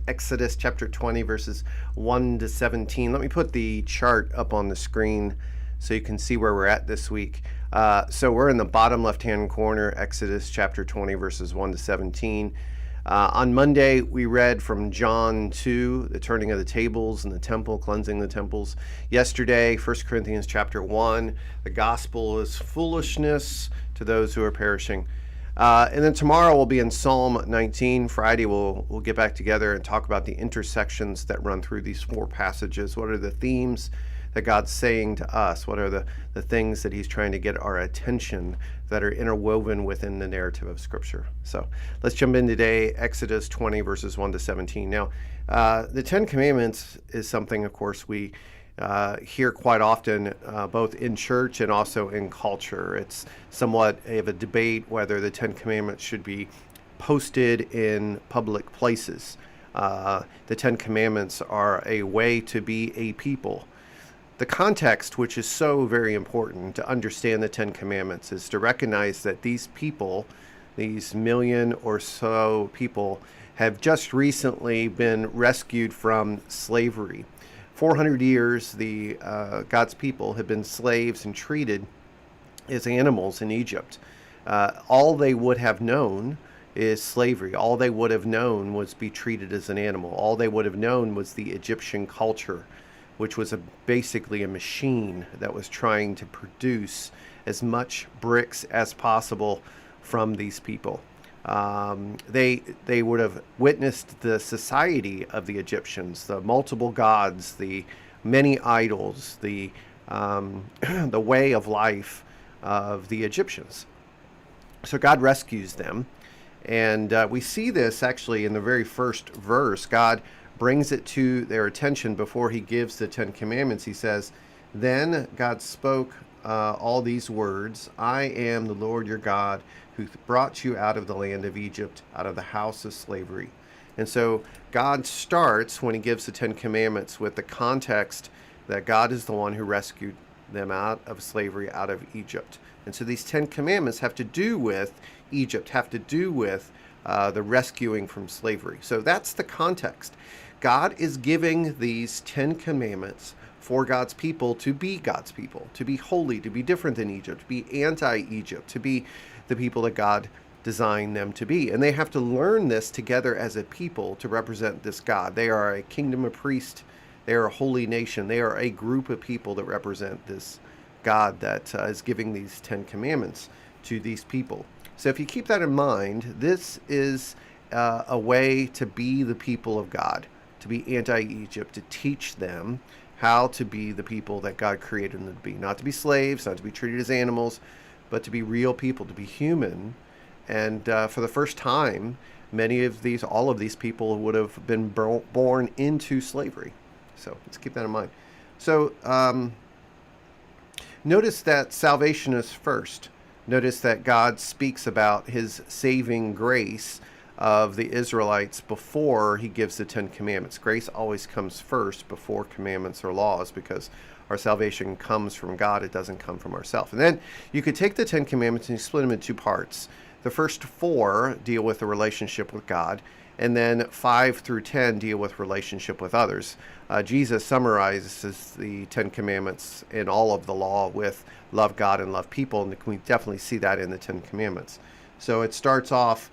Exodus chapter 20, verses 1 to 17. Let me put the chart up on the screen so you can see where we're at this week. So we're in the bottom left-hand corner, Exodus chapter 20, verses 1 to 17. On Monday, we read from John 2, the turning of the tables in the temple, cleansing the temples. Yesterday, 1 Corinthians chapter 1, the gospel is foolishness to those who are perishing. And then tomorrow we'll be in Psalm 19. Friday we'll get back together and talk about the intersections that run through these four passages. What are the themes that God's saying to us? What are the things that he's trying to get our attention that are interwoven within the narrative of Scripture? So let's jump in today, Exodus 20, verses 1 to 17. Now, the Ten Commandments is something, of course, we hear quite often, both in church and also in culture. It's somewhat of a debate whether the Ten Commandments should be posted in public places. The Ten Commandments are a way to be a people. The context, which is so very important to understand the Ten Commandments, is to recognize that these people, these million or so people, have just recently been rescued from slavery. 400 years, God's people have been slaves and treated as animals in Egypt. All they would have known is slavery. All they would have known was be treated as an animal. All they would have known was the Egyptian culture, which was basically a machine that was trying to produce as much bricks as possible from these people. They would have witnessed the society of the Egyptians, the multiple gods, the many idols, the way of life of the Egyptians. So God rescues them, and we see this actually in the very first verse. God brings it to their attention before he gives the Ten Commandments. He says, "Then God spoke all these words, I am the Lord your God, who brought you out of the land of Egypt, out of the house of slavery." And so God starts, when he gives the Ten Commandments, with the context that God is the one who rescued them out of slavery, out of Egypt. And so these Ten Commandments have to do with Egypt, have to do with the rescuing from slavery. So that's the context. God is giving these Ten Commandments for God's people to be God's people, to be holy, to be different than Egypt, to be anti-Egypt, to be the people that God designed them to be. And they have to learn this together as a people to represent this God. They are a kingdom of priests. They are a holy nation. They are a group of people that represent this God that is giving these Ten Commandments to these people. So if you keep that in mind, this is a way to be the people of God, to be anti-Egypt, to teach them how to be the people that God created them to be. Not to be slaves, not to be treated as animals, but to be real people, to be human. And for the first time, all of these people would have been born into slavery. So let's keep that in mind. So notice that salvation is first. Notice that God speaks about his saving grace of the Israelites before he gives the Ten Commandments. Grace always comes first before commandments or laws, because our salvation comes from God. It doesn't come from ourselves. And then you could take the Ten Commandments and you split them in two parts. The first four deal with the relationship with God, and then 5 through 10 deal with relationship with others. Jesus summarizes the Ten Commandments and all of the law with love God and love people, and we definitely see that in the Ten Commandments. So it starts off,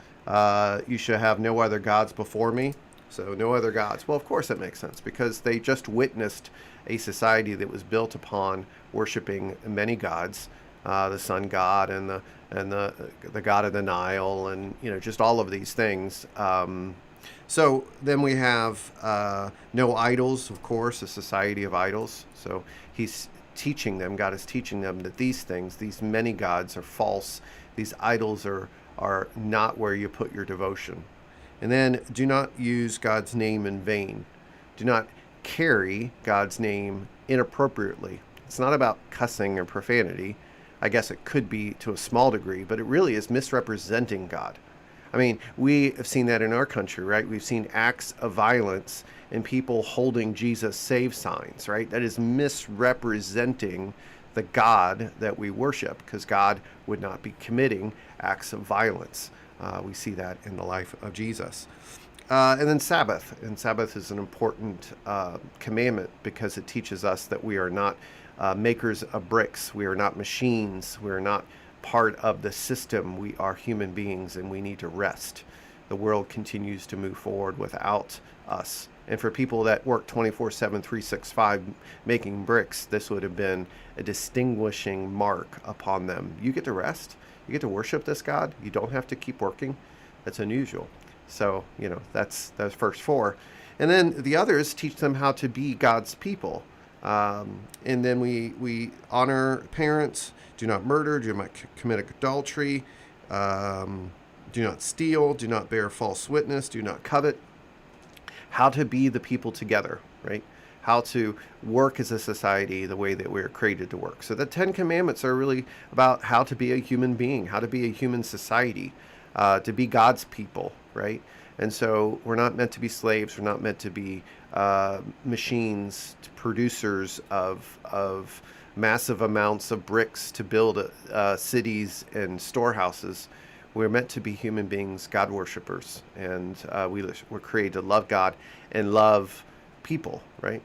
you shall have no other gods before me. So no other gods. Well, of course that makes sense, because they just witnessed a society that was built upon worshiping many gods, the sun god and the god of the Nile, and just all of these things. So then we have no idols, of course, a society of idols. So he's teaching them, God is teaching them that these things, these many gods, are false. These idols are not where you put your devotion. And then do not use God's name in vain. Do not carry God's name inappropriately. It's not about cussing or profanity. I guess it could be to a small degree, but it really is misrepresenting God. I mean, we have seen that in our country, right? We've seen acts of violence and people holding Jesus save signs, right? That is misrepresenting the God that we worship, because God would not be committing acts of violence. We see that in the life of Jesus. And then Sabbath. And Sabbath is an important commandment because it teaches us that we are not makers of bricks. We are not machines. We are not part of the system. We are human beings and we need to rest. The world continues to move forward without us. And for people that work 24/7, 365 making bricks, this would have been a distinguishing mark upon them. You get to rest. You get to worship this God. You don't have to keep working. That's unusual. So, that's first four. And then the others teach them how to be God's people. And then we honor parents, do not murder, do not commit adultery, do not steal, do not bear false witness, do not covet. How to be the people together, right? How to work as a society the way that we're created to work. So the 10 Commandments are really about how to be a human being, how to be a human society, to be God's people, right? And so we're not meant to be slaves. We're not meant to be machines, producers of massive amounts of bricks to build cities and storehouses. We're meant to be human beings, God worshipers, and we're created to love God and love people, right?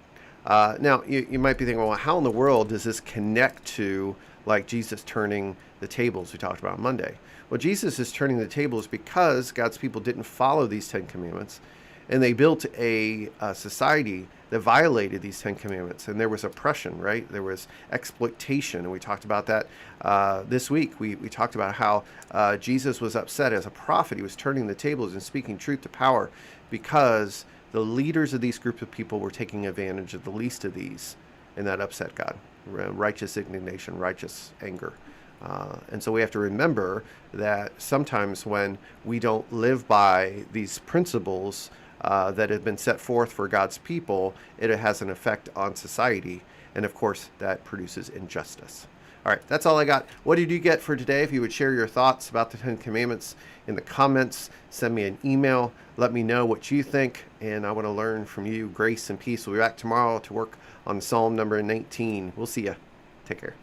Now, you might be thinking, well, how in the world does this connect to like Jesus turning the tables we talked about on Monday? Well, Jesus is turning the tables because God's people didn't follow these 10 commandments, and they built a society that violated these 10 commandments, and there was oppression, right? There was exploitation, and we talked about that this week. We talked about how Jesus was upset as a prophet. He was turning the tables and speaking truth to power because the leaders of these groups of people were taking advantage of the least of these, and that upset God. Righteous indignation, righteous anger. And so we have to remember that sometimes when we don't live by these principles that have been set forth for God's people, it has an effect on society. And of course, that produces injustice. All right, that's all I got. What did you get for today? If you would share your thoughts about the 10 Commandments in the comments, send me an email. Let me know what you think, and I want to learn from you. Grace and peace. We'll be back tomorrow to work on Psalm number 19. We'll see you. Take care.